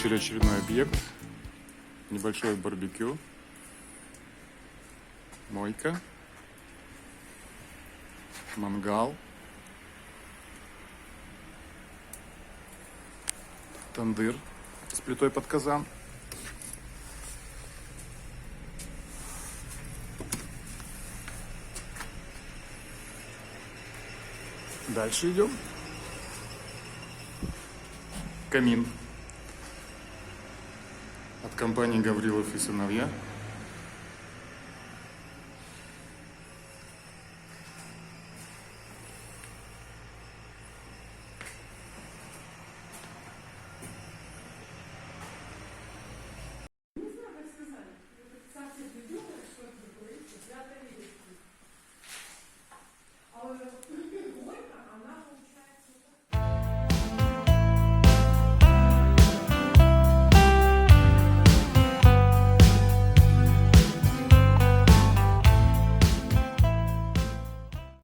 начали очередной объект. Небольшое барбекю. Мойка. Мангал. Тандыр с плитой под казан. Дальше идем. Камин от компании Гаврилов и сыновья.